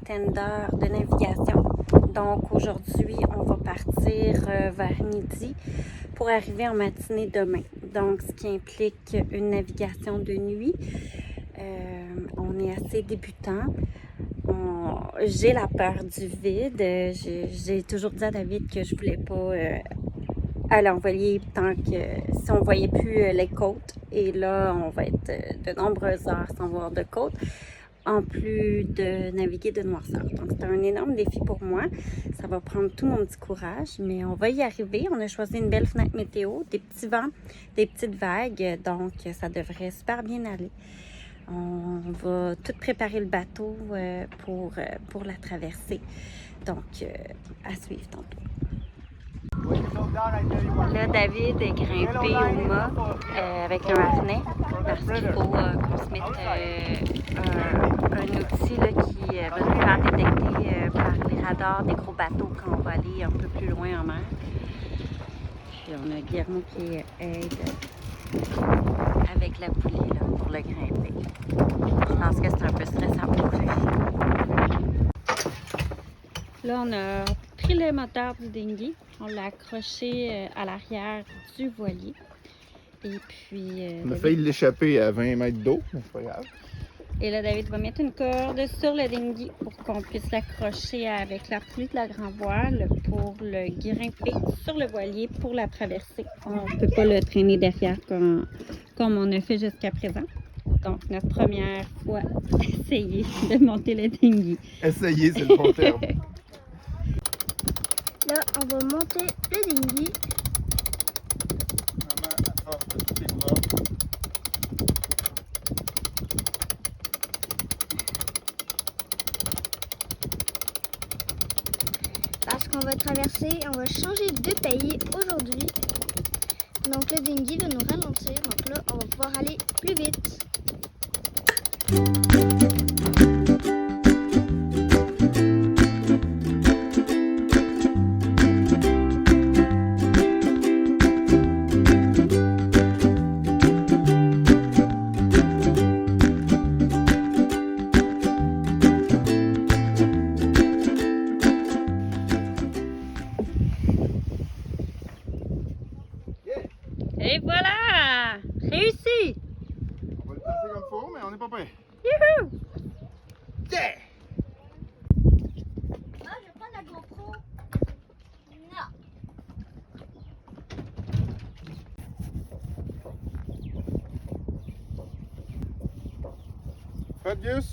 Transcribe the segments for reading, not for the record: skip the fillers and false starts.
vingtaine d'heures de navigation. Donc aujourd'hui, on va partir vers midi pour arriver en matinée demain. Donc ce qui implique une navigation de nuit. On est assez débutant. J'ai la peur du vide. J'ai toujours dit à David que je voulais pas aller en voilier tant que si on voyait plus les côtes. Et là, on va être de nombreuses heures sans voir de côtes, en plus de naviguer de noirceur. Donc c'est un énorme défi pour moi. Ça va prendre tout mon petit courage, mais on va y arriver. On a choisi une belle fenêtre météo, des petits vents, des petites vagues, donc ça devrait super bien aller. On va tout préparer le bateau pour la traversée. Donc, à suivre tantôt. Là, David est grimpé au mât avec un harnais parce qu'il faut qu'on se mette un outil là, qui va nous faire détecter par les radars des gros bateaux quand on va aller un peu plus loin en mer. Puis on a Guillermo qui aide avec la poulie là, pour le grimper. Je pense que c'est un peu stressant pour lui. Là, on a pris le moteur du dinghy. On l'a accroché à l'arrière du voilier. Et puis... on a failli l'échapper à 20 mètres d'eau, mais c'est pas grave. Et là, David va mettre une corde sur le dinghy pour qu'on puisse l'accrocher avec la poulie de la grand voile pour le grimper sur le voilier pour la traversée. On ne peut pas le traîner derrière comme on a fait jusqu'à présent. Donc, notre première fois essayer de monter le dinghy. Essayer, c'est le bon terme. Là, on va monter le dinghy. Parce qu'on va traverser, on va changer de pays aujourd'hui. Donc le dinghy va nous ralentir. Donc là, on va pouvoir aller plus vite. Et voilà! Réussi! On va le passer comme il faut, mais on n'est pas prêt. Youhou! Yeah! Ah, je vais prendre la GoPro. Non. Fabius?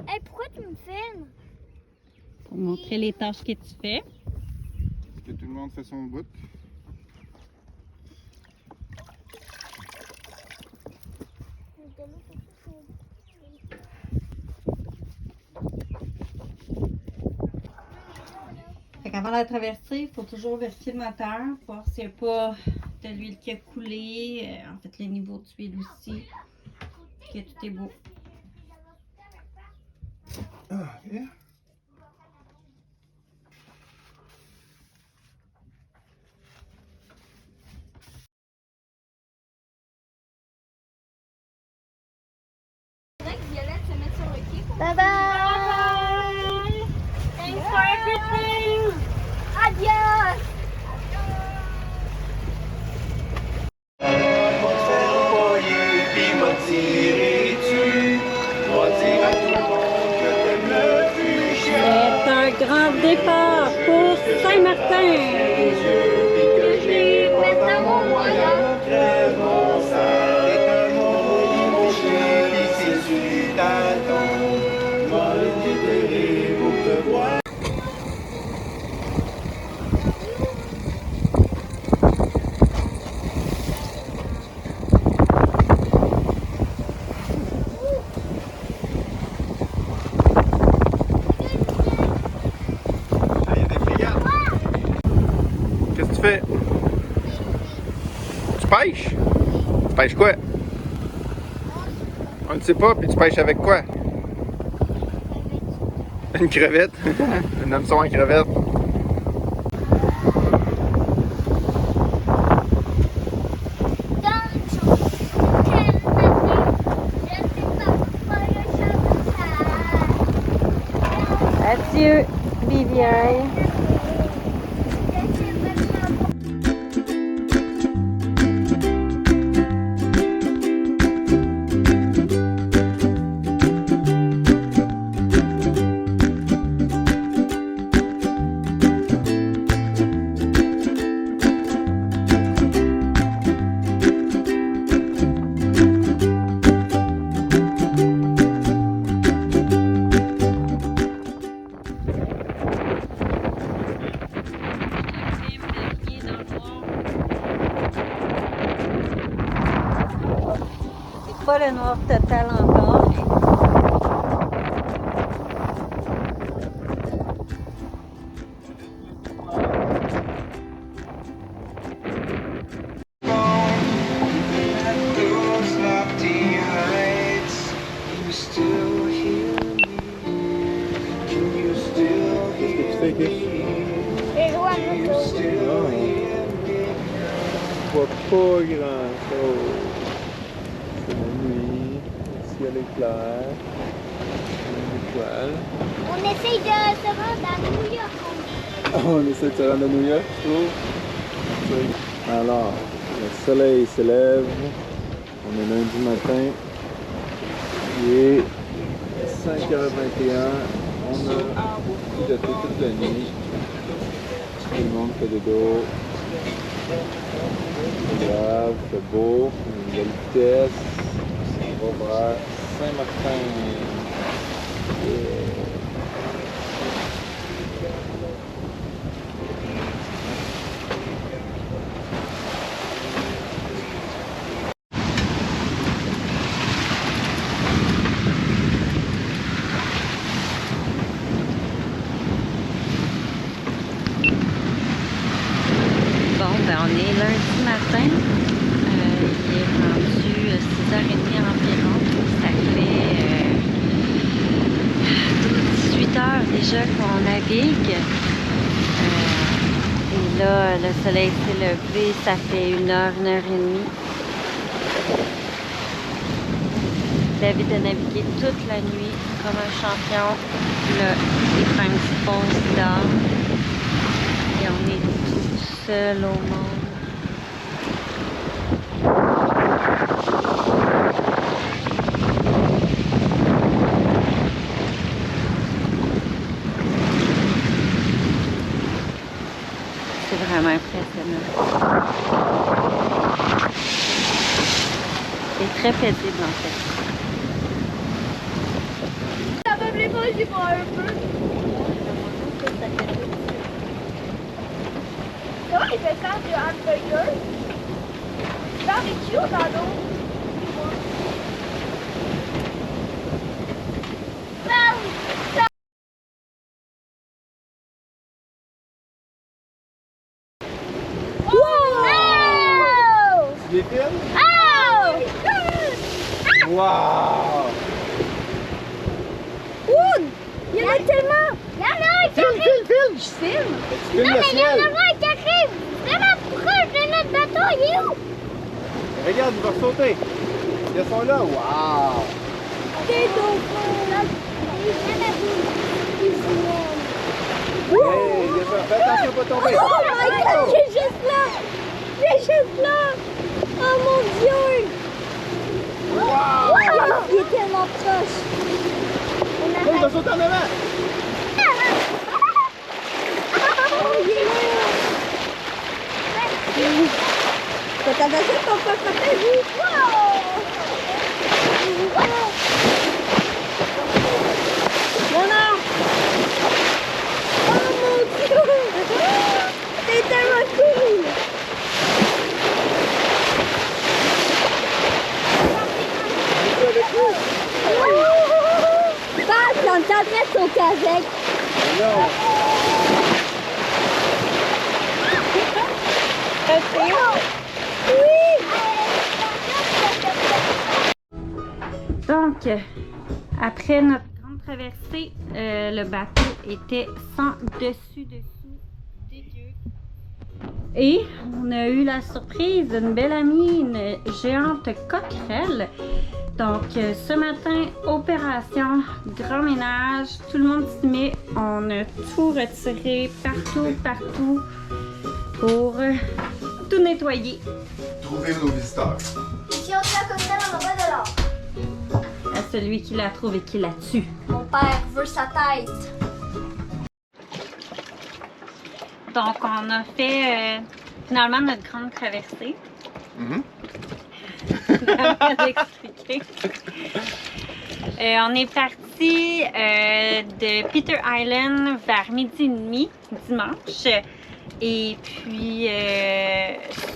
Hey, pourquoi tu me filmes? Pour montrer les tâches que tu fais. Est-ce que tout le monde fait son bout? Avant de la traversée, il faut toujours vérifier le moteur, voir s'il n'y a pas de l'huile qui a coulé, en fait le niveau d'huile aussi, que tout est beau. Ah, yeah. Bye bye! Thanks for everything! Adios! C'est un grand départ pour Saint-Martin! Qu'est-ce que tu fais? Tu pêches? Tu pêches quoi? On ne sait pas, puis tu pêches avec quoi? Une crevette? Un hameçon à crevette? Dans Monsieur Vivier. Pas le noir total encore. Et loin de tout. Je vois pas grand chose. C'est la nuit, le ciel est clair, une étoile. On essaye de se rendre à New York. On essaie de se rendre à New York, je trouve. Alors, le soleil s'élève, on est lundi matin, il est 5h21, on a piloté toute la nuit, tout le monde fait dodo. C'est grave, c'est beau, une belle vitesse. On va vers Saint-Martin. On est lundi matin, il est rendu 6h30 environ, ça fait 18 heures déjà qu'on navigue, et là le soleil s'est levé, ça fait 1 heure, 1 heure et demie. David a navigué toute la nuit comme un champion, là les principaux dorment et on est tout seul au monde. C'est vraiment impressionnant. C'est très paisible en fait. Ça me plaît pas, j'y vois un peu. Comment il fait ça du hamburger? Barbecue dans l'eau. Tu les filmes? Oh! Wow! Il y en a tellement! Il y en a un qui arrive! Je filme! Tu filmes Non, le mais il y en ciel? a un qui arrive! Vraiment proche de notre bateau, il est où? Regarde, il va sauter. Ils sont là. Wow! Des dauphins, là! Hey, fais attention, pas tomber. Oh my god, il est juste là! Il est juste là! Oh mon dieu! Wow! Il est tellement proche! Oh, il va sauter en avant. Oh, il est là! Faites attention qu'on peut frapper vous! Non, non! Oh mon dieu! C'est tellement cool! Passe, on t'adresse au Kazakh! Non. Donc, après notre grande traversée, le bateau était sans dessus-dessous dégueu. Et on a eu la surprise d'une belle amie, une géante coquerelle, Donc, ce matin, opération grand ménage. Tout le monde s'y met. On a tout retiré partout pour tout nettoyer. Trouver nos visiteurs. Si on tient comme ça, on va de l'or. À celui qui la trouve et qui la tue. Mon père veut sa tête. Donc, on a fait finalement notre grande traversée. D'expliquer. On est parti de Peter Island vers midi et demi dimanche. Et puis,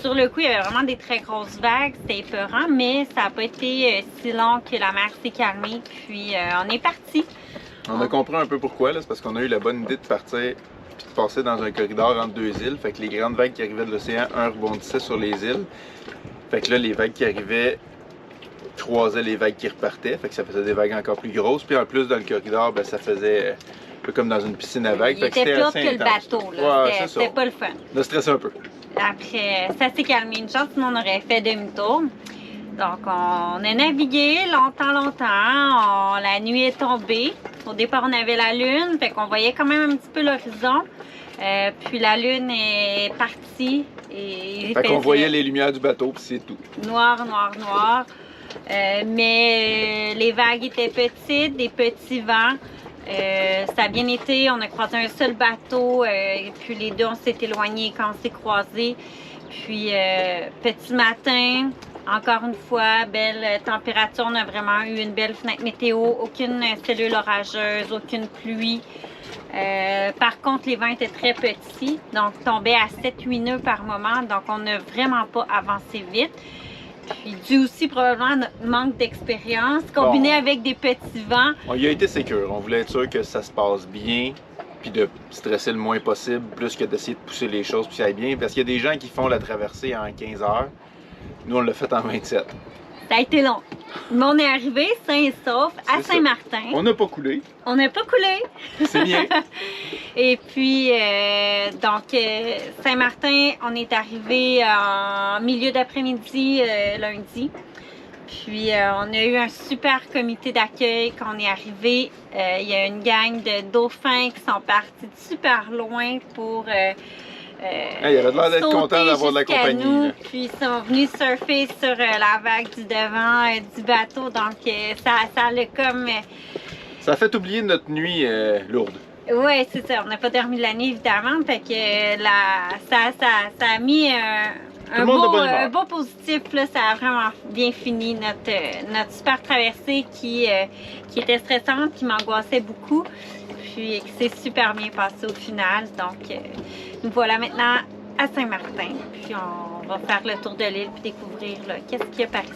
sur le coup, il y avait vraiment des très grosses vagues. C'était épeurant, mais ça n'a pas été si long que la mer s'est calmée. Puis, on est parti. On a compris un peu pourquoi, c'est parce qu'on a eu la bonne idée de partir puis de passer dans un corridor entre deux îles. Fait que les grandes vagues qui arrivaient de l'océan, rebondissait sur les îles. Fait que là, les vagues qui arrivaient croisaient les vagues qui repartaient. Fait que ça faisait des vagues encore plus grosses. Puis en plus, dans le corridor, ben, ça faisait un peu comme dans une piscine à vagues. Il était plus haut que le bateau. Ouais, c'était pas le fun. On a stressé un peu. Après, ça s'est calmé. Une chance, sinon on aurait fait demi-tour. Donc, on a navigué longtemps. La nuit est tombée. Au départ, on avait la lune. Fait qu'on voyait quand même un petit peu l'horizon. Puis la lune est partie. Et fait qu'on voyait les lumières du bateau, puis c'est tout. Noir. Mais les vagues étaient petites, des petits vents. Ça a bien été, on a croisé un seul bateau, puis les deux on s'est éloignés quand on s'est croisés. Puis petit matin, encore une fois, belle température, on a vraiment eu une belle fenêtre météo, aucune cellule orageuse, aucune pluie. Par contre, les vents étaient très petits, donc tombaient à 7-8 nœuds par moment, donc on n'a vraiment pas avancé vite. Puis dû aussi probablement à notre manque d'expérience, combiné avec des petits vents. On y a été sécure, on voulait être sûr que ça se passe bien, puis de stresser le moins possible, plus que d'essayer de pousser les choses puis ça aille bien, parce qu'il y a des gens qui font la traversée en 15 heures. Nous, on l'a fait en 27. Ça a été long. Mais on est arrivé sain et sauf à Saint-Martin. On n'a pas coulé. On n'a pas coulé. C'est bien. Et puis, Saint-Martin, on est arrivé en milieu d'après-midi lundi. Puis, on a eu un super comité d'accueil quand on est arrivé. Il y a une gang de dauphins qui sont partis de super loin pour... il avait l'air d'être content d'avoir de la compagnie. Nous, puis ils sont venus surfer sur la vague du devant du bateau. Donc, ça l'a comme... Ça a fait oublier notre nuit lourde. Oui, c'est ça. On n'a pas dormi la nuit, évidemment. Fait que ça a mis un beau positif. Là, ça a vraiment bien fini notre super traversée qui était stressante, qui m'angoissait beaucoup. Puis qui s'est super bien passé au final. Donc, nous voilà maintenant à Saint-Martin. Puis on va faire le tour de l'île puis découvrir qu'est-ce qu'il y a par ici.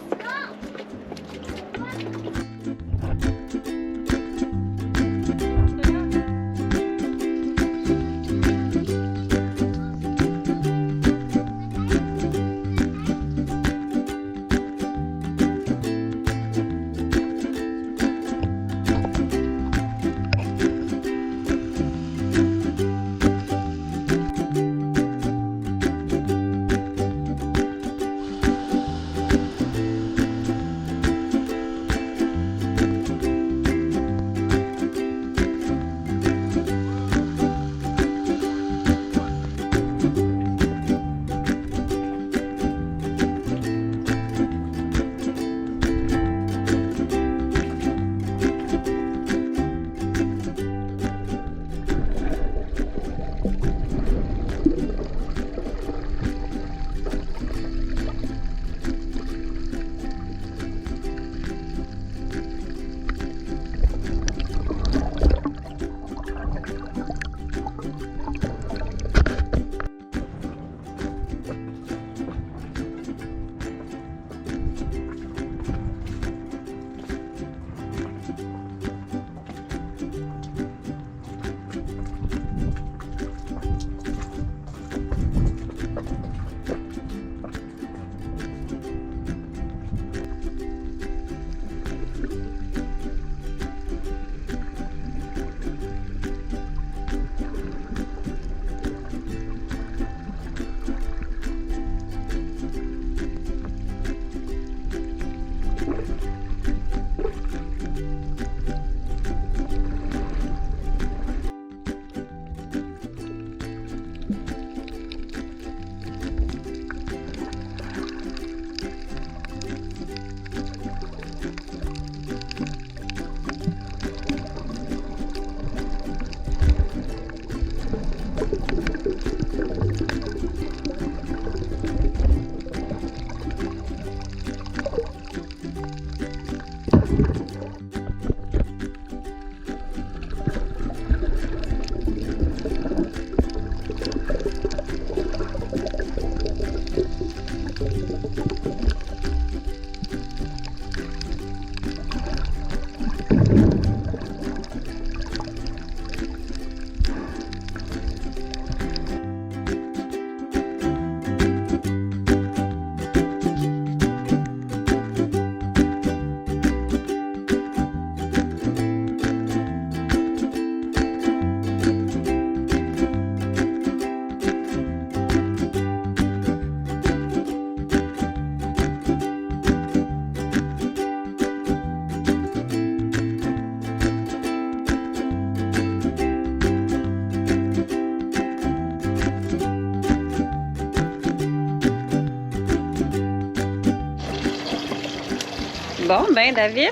Bon, ben David,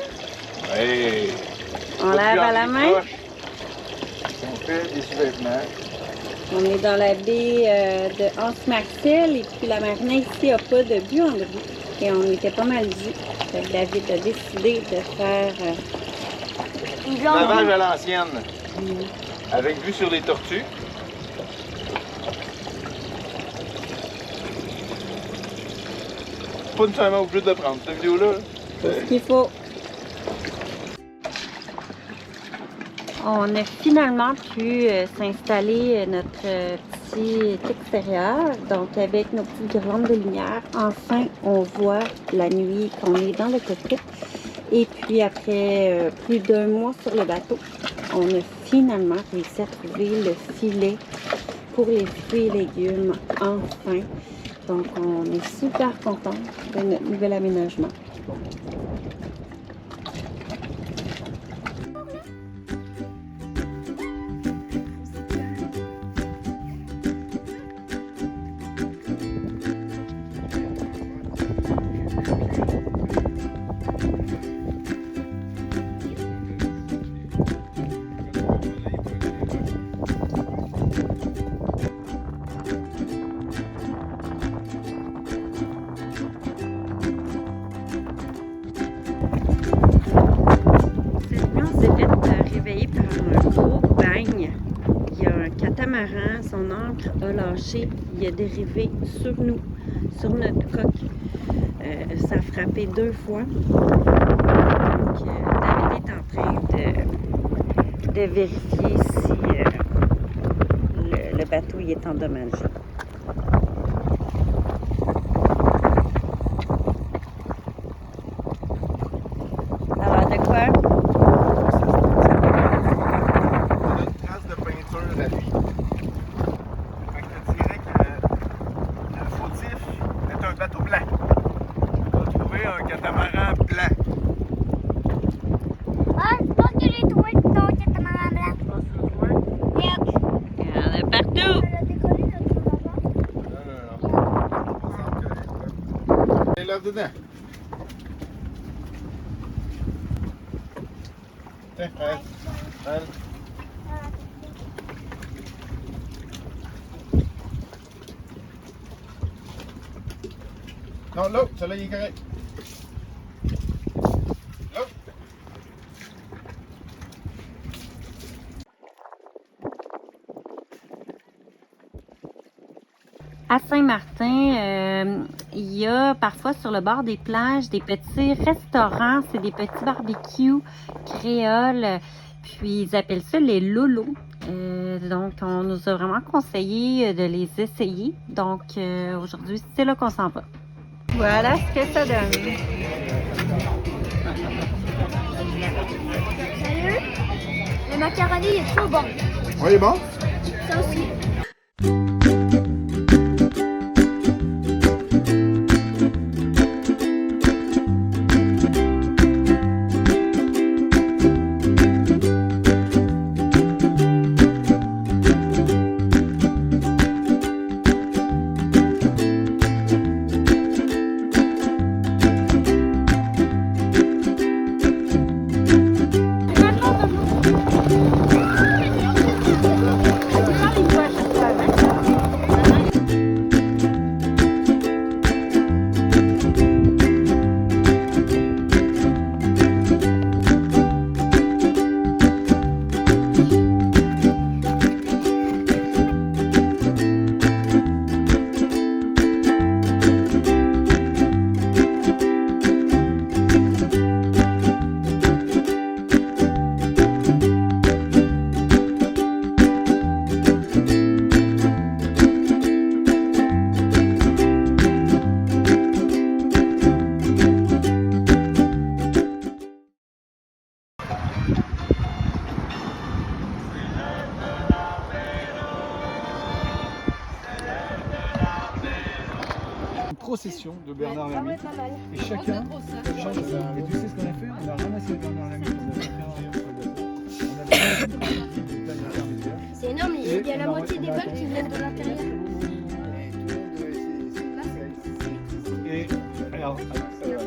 Hey! on lave à la main. On fait des sous-vêtements. On est dans la baie de Anse-Maxel et puis la marina ici n'a pas de buanderie. Et on était pas mal dû. Fait que David a décidé de faire une Lavage buanderie. à l'ancienne. Avec vue sur les tortues. Pas nécessairement obligé de le prendre, cette vidéo-là. Ce qu'il faut. On a finalement pu s'installer notre petit extérieur. Donc avec nos petites guirlandes de lumière, enfin on voit la nuit qu'on est dans le cockpit. Et puis après plus d'1 mois sur le bateau, on a finalement réussi à trouver le filet pour les fruits et légumes, enfin. Donc on est super contents de notre nouvel aménagement. On s'est fait réveiller par un gros bang. Il y a un catamaran, son ancre a lâché, il a dérivé sur nous, sur notre coque. Ça a frappé 2 fois. Donc, David est en train de vérifier si le bateau y est endommagé. Alors, de quoi? Trace de peinture à lui. Fait que je dirais que le fautif est un bateau blanc. On a trouvé un catamaran blanc. Ah, je pense que j'ai trouvé ton catamaran blanc. Je pense que tu l'as trouvé? Yep. Il y en a partout! Elle a décollé notre catamaran. Non. Et lave dedans. Tiens, allez. Non, là, celui-là, il est correct. Là. À Saint-Martin, il y a parfois sur le bord des plages des petits restaurants, c'est des petits barbecues créoles, puis ils appellent ça les lolos. Donc on nous a vraiment conseillé de les essayer. Donc aujourd'hui, c'est là qu'on s'en va. Voilà ce que ça donne. Sérieux? Le macaroni est trop bon. Oui, il est bon? Ça aussi. Procession de Bernard Ah Lamy. ouais, pas mal. Et chacun change. Et tu sais ce qu'on a fait? On a ramassé Bernard Lamy. On a fait des plages intermédiaires. C'est énorme, il y a la moitié des balles qui viennent de l'intérieur. Et alors, ça va le faire.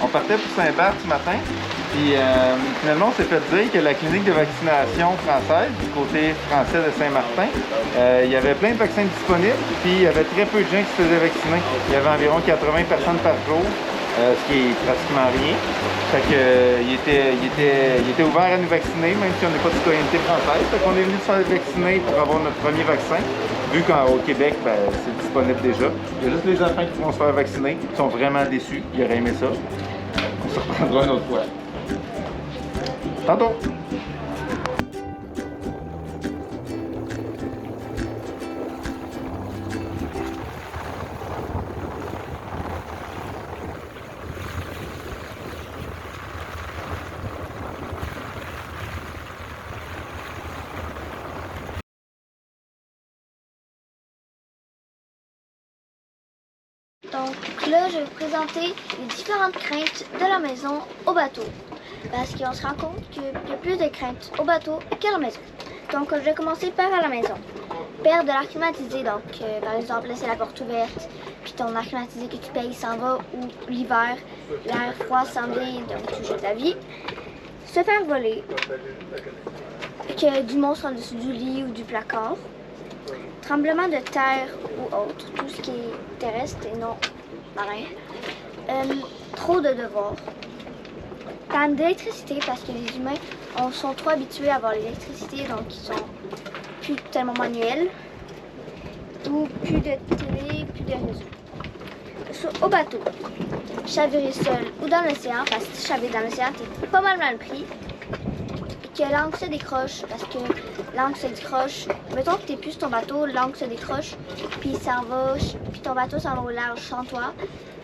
On partait pour Saint-Barth ce matin, puis finalement on s'est fait dire que la clinique de vaccination française, du côté français de Saint-Martin, il y avait plein de vaccins disponibles, puis il y avait très peu de gens qui se faisaient vacciner. Il y avait environ 80 personnes par jour, ce qui est pratiquement rien. Fait que, il était ouvert à nous vacciner, même si on n'est pas de citoyenneté française. Fait qu'on est venu se faire vacciner pour avoir notre premier vaccin. Vu qu'au Québec, ben, c'est disponible déjà. Il y a juste les enfants qui vont se faire vacciner. Ils sont vraiment déçus. Ils auraient aimé ça. On se reprendra une autre fois. Tantôt! Donc là, je vais vous présenter les différentes craintes de la maison au bateau. Parce qu'on se rend compte qu'il y a plus de craintes au bateau qu'à la maison. Donc je vais commencer par à la maison. Perdre de l'air climatisé, donc par exemple laisser la porte ouverte, puis ton air climatisé que tu payes s'en va, ou l'hiver, l'air froid s'en vient, donc tu jettes la vie. Se faire voler, que du monstre en dessous du lit ou du placard. Tremblement de terre ou autre, tout ce qui est terrestre et non marin. Trop de devoirs. Panne d'électricité parce que les humains sont trop habitués à avoir l'électricité, donc ils sont plus tellement manuels. Ou plus de télé, plus de réseau. Au bateau, chavirer seul ou dans l'océan, parce que si tu chavires dans l'océan, t'es pas mal pris. Que l'angle se décroche, parce que l'angle se décroche. Mettons que t'es plus sur ton bateau, l'angle se décroche, puis puis ton bateau s'en va au large sans toi.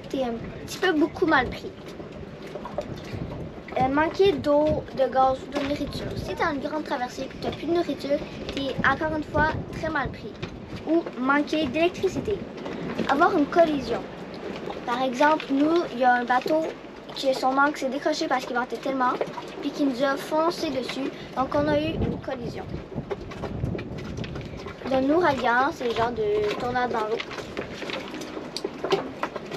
T'es un petit peu beaucoup mal pris. Manquer d'eau, de gaz ou de nourriture. Si t'as une grande traversée et que t'as plus de nourriture, t'es encore une fois très mal pris. Ou manquer d'électricité. Avoir une collision. Par exemple, nous, il y a un bateau que son manque s'est décroché parce qu'il ventait tellement, puis qui nous a foncé dessus, donc on a eu une collision. Un ouragan, c'est le genre de tornade dans l'eau.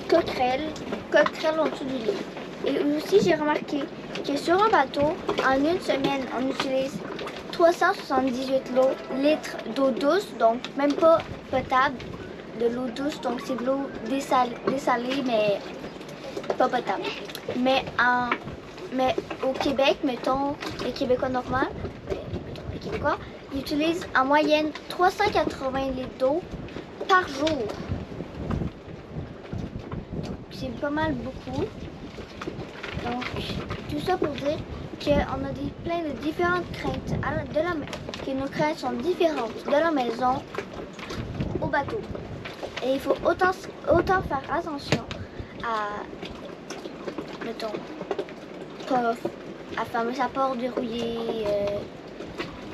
Coquerelle en dessous du lit. Et aussi, j'ai remarqué que sur un bateau, en une semaine, on utilise 378 litres d'eau douce, donc même pas potable, de l'eau douce, donc c'est de l'eau dessalée, mais pas potable. Mais au Québec, mettons, les Québécois normaux, les Québécois, ils utilisent en moyenne 380 litres d'eau par jour. C'est pas mal beaucoup. Donc, tout ça pour dire qu'on a plein de différentes craintes que nos craintes sont différentes de la maison au bateau. Et il faut autant faire attention à, mettons, à fermer sa porte, verrouiller,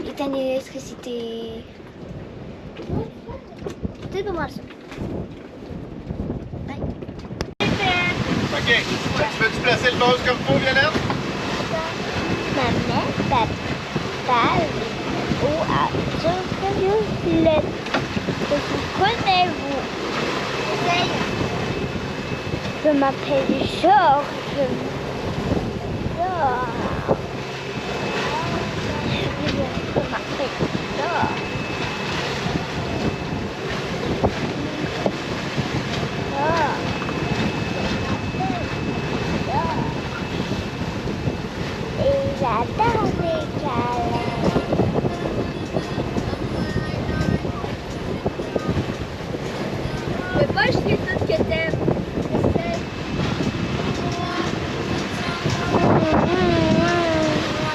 éteindre l'électricité. C'est pas mal ça. Ouais. Ok, tu veux-tu placer le vase comme il faut, Violette? Maman, papa, ou à Violette. Vous connaissez-vous? Je m'appelle Georges. Je m'appelle Georges. Et j'adore